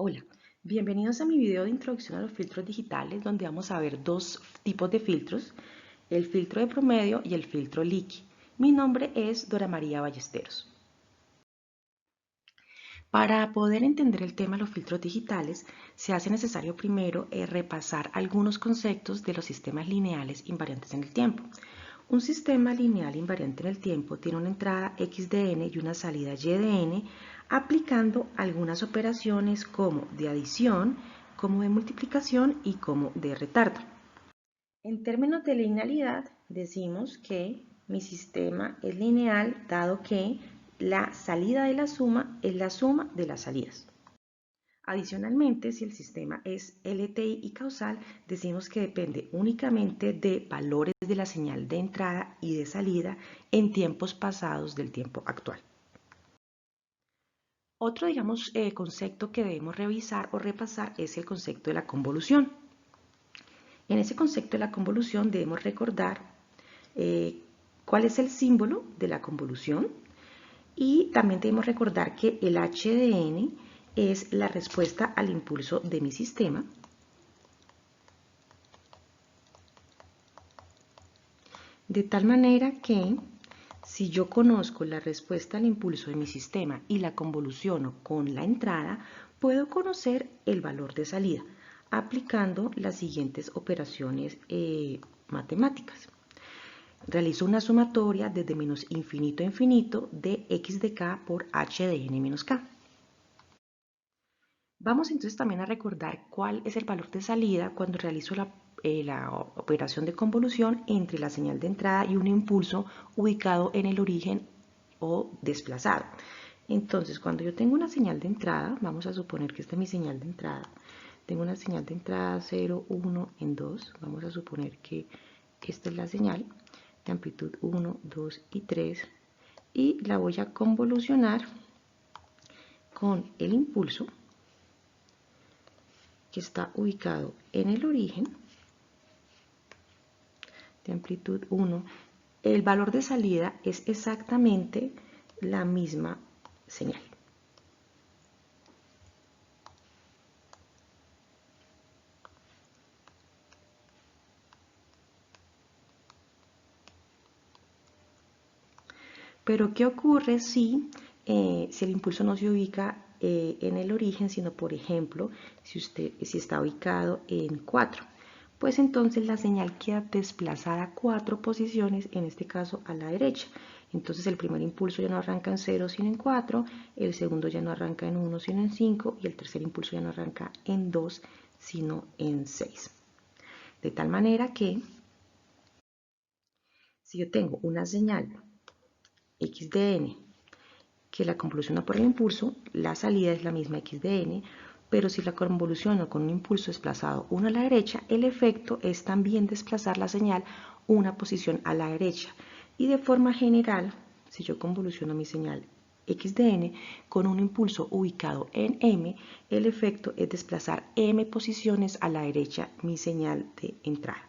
Hola, bienvenidos a mi video de introducción a los filtros digitales donde vamos a ver dos tipos de filtros, el filtro de promedio y el filtro Likki. Mi nombre es Dora María Ballesteros. Para poder entender el tema de los filtros digitales, se hace necesario primero repasar algunos conceptos de los sistemas lineales invariantes en el tiempo. Un sistema lineal invariante en el tiempo tiene una entrada x de n y una salida y de n, aplicando algunas operaciones como de adición, como de multiplicación y como de retardo. En términos de linealidad, decimos que mi sistema es lineal dado que la salida de la suma es la suma de las salidas. Adicionalmente, si el sistema es LTI y causal, decimos que depende únicamente de valores de la señal de entrada y de salida en tiempos pasados del tiempo actual. Otro, concepto que debemos revisar o repasar es el concepto de la convolución. En ese concepto de la convolución debemos recordar cuál es el símbolo de la convolución y también debemos recordar que el h de n es la respuesta al impulso de mi sistema. De tal manera que si yo conozco la respuesta al impulso de mi sistema y la convoluciono con la entrada, puedo conocer el valor de salida aplicando las siguientes operaciones matemáticas. Realizo una sumatoria desde menos infinito a infinito de x de k por h de n menos k. Vamos entonces también a recordar cuál es el valor de salida cuando realizo la operación de convolución entre la señal de entrada y un impulso ubicado en el origen o desplazado. Entonces, cuando yo tengo una señal de entrada, vamos a suponer que esta es mi señal de entrada. Tengo una señal de entrada 0, 1, en 2. Vamos a suponer que esta es la señal de amplitud 1, 2 y 3. Y la voy a convolucionar con el impulso que está ubicado en el origen de amplitud 1, el valor de salida es exactamente la misma señal. Pero ¿qué ocurre si el impulso no se ubica en el origen, sino por ejemplo, si está ubicado en 4? Pues entonces la señal queda desplazada 4 posiciones, en este caso a la derecha. Entonces el primer impulso ya no arranca en 0 sino en 4, el segundo ya no arranca en 1 sino en 5 y el tercer impulso ya no arranca en 2 sino en 6. De tal manera que si yo tengo una señal x de n que la convoluciona por el impulso, la salida es la misma x de n, pero si la convoluciono con un impulso desplazado 1 a la derecha, el efecto es también desplazar la señal una posición a la derecha. Y de forma general, si yo convoluciono mi señal x de n con un impulso ubicado en m, el efecto es desplazar m posiciones a la derecha mi señal de entrada.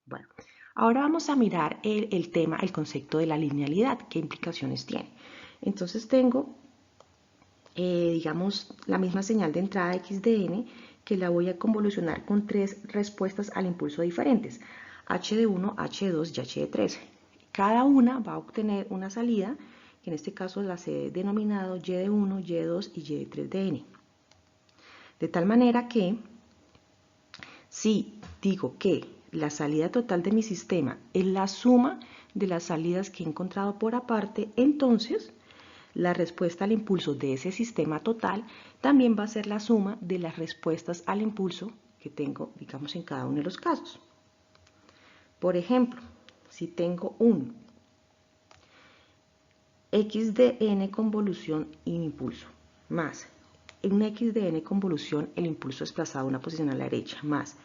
Bueno, ahora vamos a mirar el concepto de la linealidad, qué implicaciones tiene. Entonces tengo, la misma señal de entrada x de n que la voy a convolucionar con tres respuestas al impulso diferentes, h de 1, h de 2 y h de 3. Cada una va a obtener una salida, que en este caso la he denominado y de 1, y de 2 y y de 3 de n. De tal manera que si digo que la salida total de mi sistema es la suma de las salidas que he encontrado por aparte, entonces la respuesta al impulso de ese sistema total también va a ser la suma de las respuestas al impulso que tengo, digamos, en cada uno de los casos. Por ejemplo, si tengo un x de n convolución y impulso más un x de n convolución el impulso desplazado una posición a la derecha más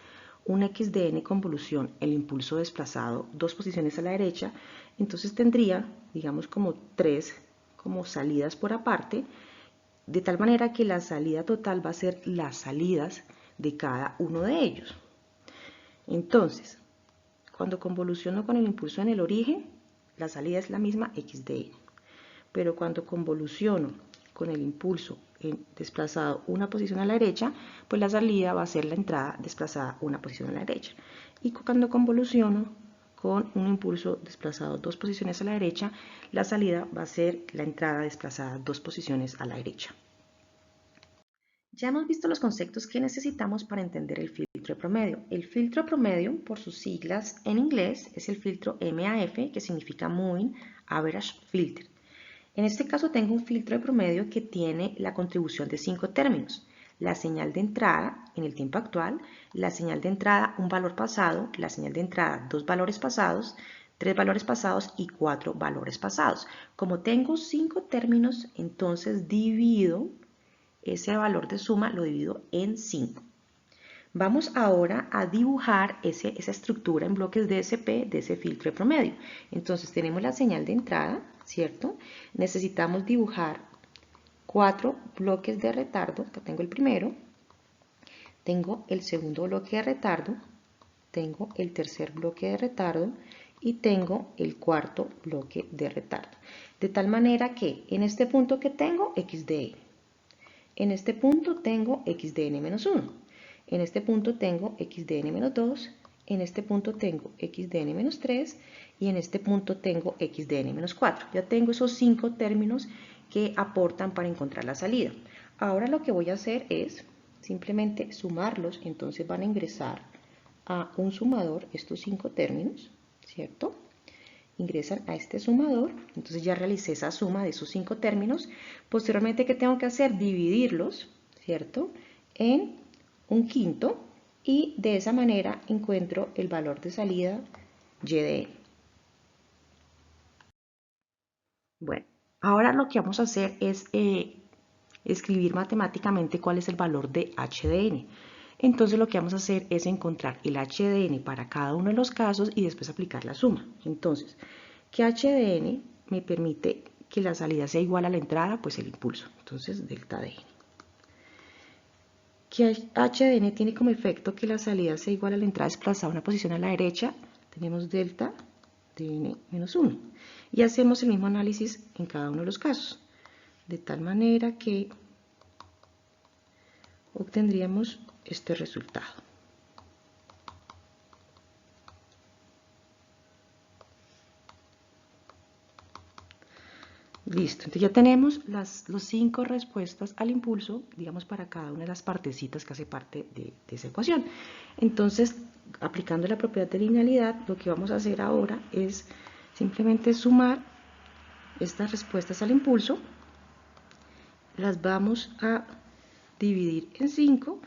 un x de n convolución el impulso desplazado dos posiciones a la derecha, entonces tendría, digamos, como tres como salidas por aparte, de tal manera que la salida total va a ser las salidas de cada uno de ellos. Entonces, cuando convoluciono con el impulso en el origen, la salida es la misma x de n. Pero cuando convoluciono con el impulso desplazado una posición a la derecha, pues la salida va a ser la entrada desplazada una posición a la derecha. Y cuando convoluciono con un impulso desplazado 2 posiciones a la derecha, la salida va a ser la entrada desplazada 2 posiciones a la derecha. Ya hemos visto los conceptos que necesitamos para entender el filtro de promedio. El filtro promedio, por sus siglas en inglés, es el filtro MAF, que significa Moving Average Filter. En este caso tengo un filtro de promedio que tiene la contribución de 5 términos. La señal de entrada en el tiempo actual, la señal de entrada un valor pasado, la señal de entrada 2 valores pasados, 3 valores pasados y 4 valores pasados. Como tengo 5 términos, entonces divido ese valor de suma, lo divido en 5. Vamos ahora a dibujar esa estructura en bloques DSP de ese filtro de promedio. Entonces tenemos la señal de entrada, ¿cierto? Necesitamos dibujar 4 bloques de retardo. Acá tengo el primero, tengo el segundo bloque de retardo, tengo el tercer bloque de retardo y tengo el cuarto bloque de retardo. De tal manera que en este punto que tengo XDN, en este punto tengo XDN-1, en este punto tengo XDN-2, en este punto tengo XDN-3 y en este punto tengo XDN-4. Ya tengo esos 5 términos que aportan para encontrar la salida. Ahora lo que voy a hacer es simplemente sumarlos, entonces van a ingresar a un sumador estos 5 términos, ¿cierto? Ingresan a este sumador, entonces ya realicé esa suma de esos 5 términos. Posteriormente, ¿qué tengo que hacer? Dividirlos, ¿cierto? En un quinto y de esa manera encuentro el valor de salida Y de N. Bueno, ahora lo que vamos a hacer es escribir matemáticamente cuál es el valor de H de N. Entonces lo que vamos a hacer es encontrar el H de N para cada uno de los casos y después aplicar la suma. Entonces, que H de N me permite que la salida sea igual a la entrada, pues el impulso. Entonces, delta de N. Que H de N tiene como efecto que la salida sea igual a la entrada desplazada una posición a la derecha, tenemos delta de N menos 1. Y hacemos el mismo análisis en cada uno de los casos. De tal manera que obtendríamos este resultado. Listo, entonces ya tenemos las 5 respuestas al impulso, digamos, para cada una de las partecitas que hace parte de esa ecuación. Entonces, aplicando la propiedad de linealidad, lo que vamos a hacer ahora es simplemente sumar estas respuestas al impulso, las vamos a dividir en 5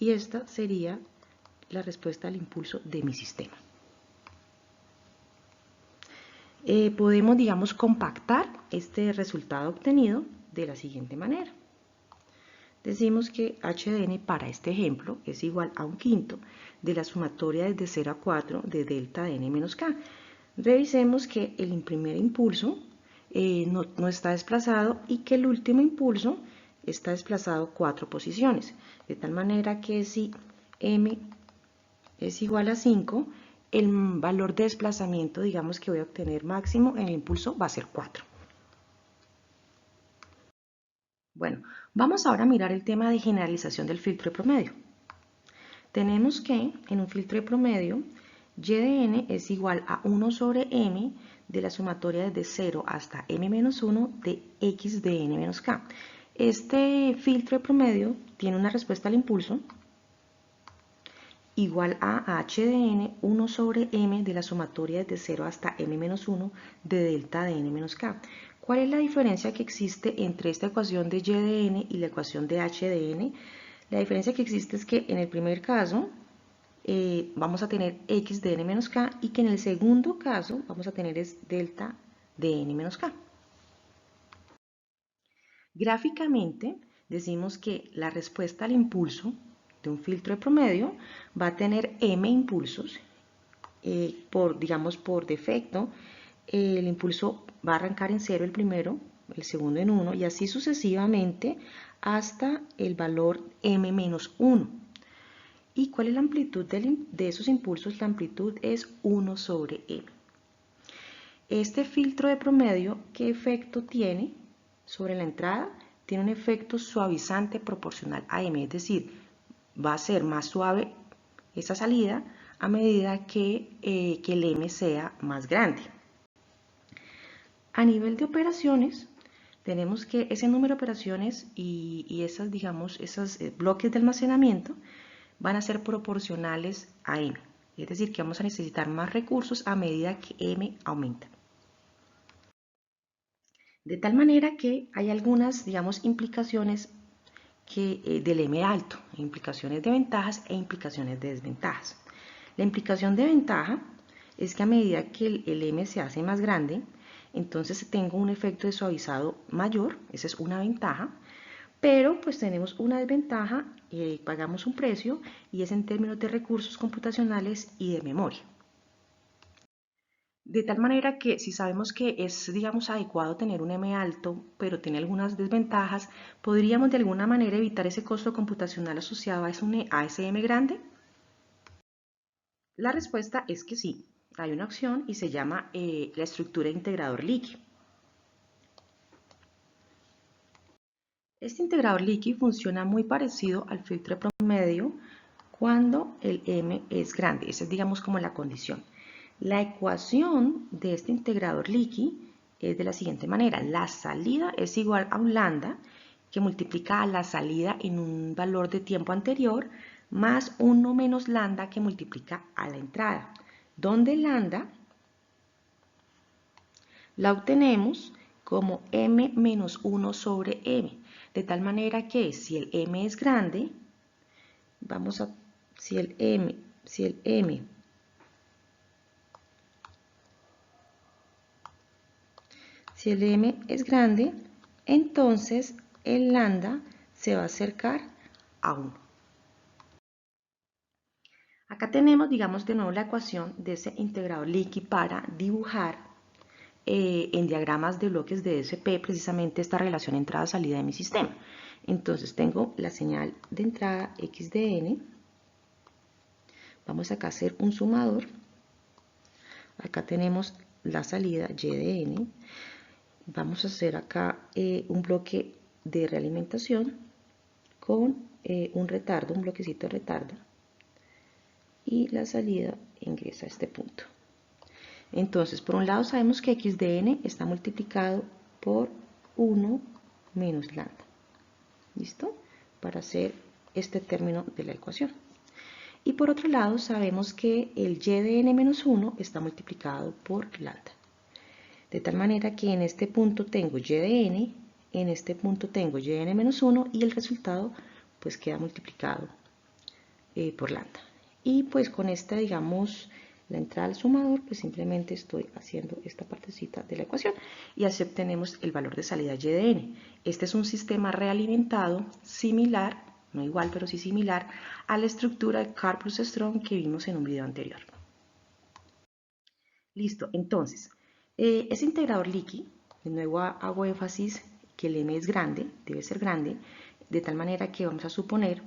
y esta sería la respuesta al impulso de mi sistema. Podemos, digamos, compactar este resultado obtenido de la siguiente manera. Decimos que H de N para este ejemplo es igual a un quinto de la sumatoria desde 0 a 4 de delta de N menos K. Revisemos que el primer impulso no está desplazado y que el último impulso está desplazado 4 posiciones. De tal manera que si M es igual a 5, el valor de desplazamiento, digamos, que voy a obtener máximo en el impulso va a ser 4. Bueno, vamos ahora a mirar el tema de generalización del filtro de promedio. Tenemos que en un filtro de promedio, Y de N es igual a 1 sobre M de la sumatoria desde 0 hasta M-1 de X de N menos K. Este filtro de promedio tiene una respuesta al impulso igual a H de N 1 sobre M de la sumatoria desde 0 hasta M-1 de delta de N menos K. ¿Cuál es la diferencia que existe entre esta ecuación de Y de N y la ecuación de H de N? La diferencia que existe es que en el primer caso vamos a tener X de N menos K y que en el segundo caso vamos a tener es delta de N menos K. Gráficamente decimos que la respuesta al impulso de un filtro de promedio va a tener M impulsos, digamos por defecto, el impulso va a arrancar en 0 el primero, el segundo en 1 y así sucesivamente hasta el valor M menos 1. ¿Y cuál es la amplitud de esos impulsos? La amplitud es 1 sobre M. Este filtro de promedio, ¿qué efecto tiene sobre la entrada? tiene un efecto suavizante proporcional a M, es decir, va a ser más suave esa salida a medida que el M sea más grande. A nivel de operaciones, tenemos que ese número de operaciones y esas, digamos, esos bloques de almacenamiento van a ser proporcionales a M. Es decir, que vamos a necesitar más recursos a medida que M aumenta. De tal manera que hay algunas, digamos, implicaciones del M alto, implicaciones de ventajas e implicaciones de desventajas. La implicación de ventaja es que a medida que el M se hace más grande, entonces tengo un efecto de suavizado mayor, esa es una ventaja, pero pues tenemos una desventaja, pagamos un precio y es en términos de recursos computacionales y de memoria. De tal manera que si sabemos que es, digamos, adecuado tener un M alto, pero tiene algunas desventajas, ¿podríamos de alguna manera evitar ese costo computacional asociado a ese M grande? La respuesta es que sí. Hay una opción y se llama la estructura integrador Leaky. Este integrador Leaky funciona muy parecido al filtro de promedio cuando el M es grande. Esa es, digamos, como la condición. La ecuación de este integrador Leaky es de la siguiente manera. La salida es igual a un lambda que multiplica a la salida en un valor de tiempo anterior más 1 menos lambda que multiplica a la entrada, donde lambda la obtenemos como m menos 1 sobre m, de tal manera que si el m es grande, si el m es grande, entonces el lambda se va a acercar a 1. Acá tenemos, digamos, de nuevo la ecuación de ese integrador Leaky para dibujar en diagramas de bloques de SP precisamente esta relación entrada-salida de mi sistema. Entonces tengo la señal de entrada x de n, vamos acá a hacer un sumador, acá tenemos la salida y de n, vamos a hacer acá un bloque de realimentación con un retardo, un bloquecito de retardo, y la salida ingresa a este punto. Entonces, por un lado sabemos que x de n está multiplicado por 1 menos lambda. ¿Listo? Para hacer este término de la ecuación. Y por otro lado sabemos que el y de n menos 1 está multiplicado por lambda. De tal manera que en este punto tengo y de n, en este punto tengo y de n menos 1 y el resultado pues queda multiplicado por lambda. Y pues con esta, digamos, la entrada al sumador, pues simplemente estoy haciendo esta partecita de la ecuación y así obtenemos el valor de salida y de n. Este es un sistema realimentado similar, no igual, pero sí similar, a la estructura de Karp+Strong que vimos en un video anterior. Listo, entonces, ese integrador Leaky, de nuevo hago énfasis que el m es grande, debe ser grande, de tal manera que vamos a suponer,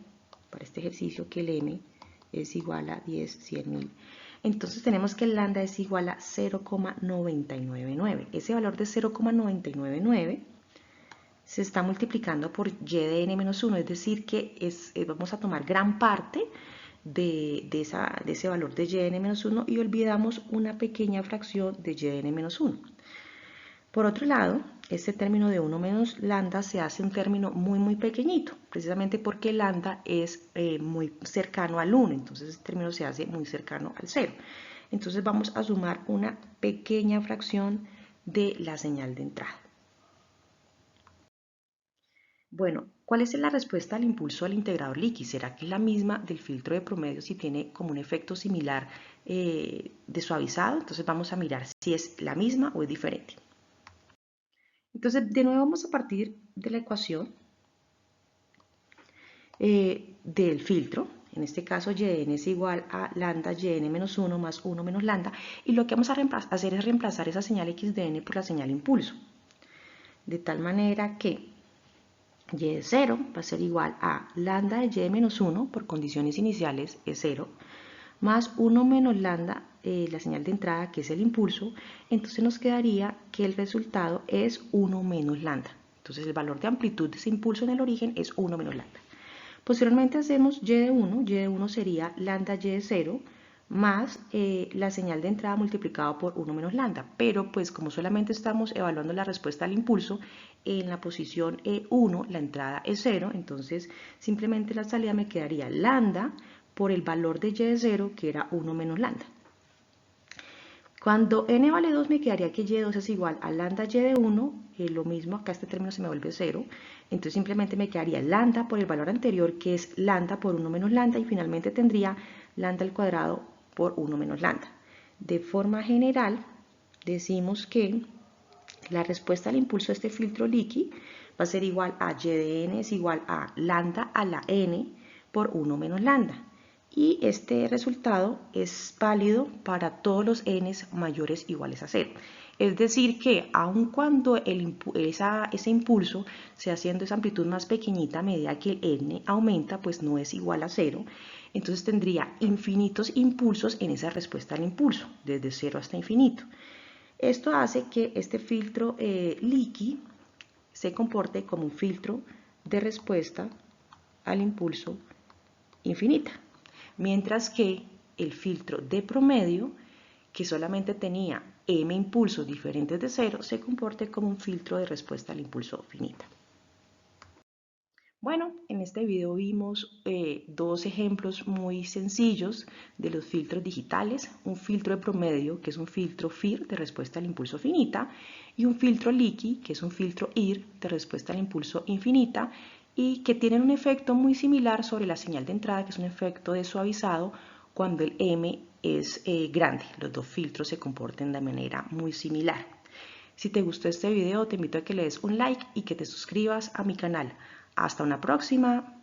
para este ejercicio, que el m es igual a 10/100.000. Entonces tenemos que el lambda es igual a 0,999. Ese valor de 0,999 se está multiplicando por y de n menos 1, es decir que vamos a tomar gran parte de ese valor de y de n menos 1 y olvidamos una pequeña fracción de y de n menos 1. Por otro lado, este término de 1 menos lambda se hace un término muy pequeñito, precisamente porque lambda es muy cercano al 1, entonces este término se hace muy cercano al 0. Entonces vamos a sumar una pequeña fracción de la señal de entrada. Bueno, ¿cuál es la respuesta al impulso del integrador Leaky? ¿Será que es la misma del filtro de promedio si tiene como un efecto similar de suavizado? Entonces vamos a mirar si es la misma o es diferente. Entonces, de nuevo vamos a partir de la ecuación del filtro. En este caso, y de n es igual a lambda y de n menos 1 más 1 menos lambda. Y lo que vamos a hacer es reemplazar esa señal x de n por la señal impulso. De tal manera que y de 0 va a ser igual a lambda de y de menos 1, por condiciones iniciales es 0, más 1 menos lambda, la señal de entrada, que es el impulso. Entonces nos quedaría que el resultado es 1 menos lambda. Entonces el valor de amplitud de ese impulso en el origen es 1 menos lambda. Posteriormente hacemos y de 1 sería lambda y de 0 más la señal de entrada multiplicado por 1 menos lambda, pero pues como solamente estamos evaluando la respuesta al impulso, en la posición E1 la entrada es 0, entonces simplemente la salida me quedaría lambda por el valor de y de 0, que era 1 menos lambda. Cuando n vale 2 me quedaría que y de 2 es igual a lambda y de 1, lo mismo, acá este término se me vuelve 0, entonces simplemente me quedaría lambda por el valor anterior, que es lambda por 1 menos lambda, y finalmente tendría lambda al cuadrado por 1 menos lambda. De forma general, decimos que la respuesta al impulso de este filtro Leakey va a ser igual a y de n es igual a lambda a la n por 1 menos lambda. Y este resultado es válido para todos los n mayores o iguales a 0. Es decir que aun cuando ese impulso sea haciendo esa amplitud más pequeñita a medida que el n aumenta, pues no es igual a 0. Entonces tendría infinitos impulsos en esa respuesta al impulso, desde 0 hasta infinito. Esto hace que este filtro Leakey se comporte como un filtro de respuesta al impulso infinita. Mientras que el filtro de promedio, que solamente tenía m impulsos diferentes de 0, se comporte como un filtro de respuesta al impulso finita. Bueno, en este video vimos dos ejemplos muy sencillos de los filtros digitales, un filtro de promedio, que es un filtro FIR de respuesta al impulso finita, y un filtro Leakey, que es un filtro IR de respuesta al impulso infinita, y que tienen un efecto muy similar sobre la señal de entrada, que es un efecto de suavizado cuando el M es grande. Los dos filtros se comportan de manera muy similar. Si te gustó este video, te invito a que le des un like y que te suscribas a mi canal. Hasta una próxima.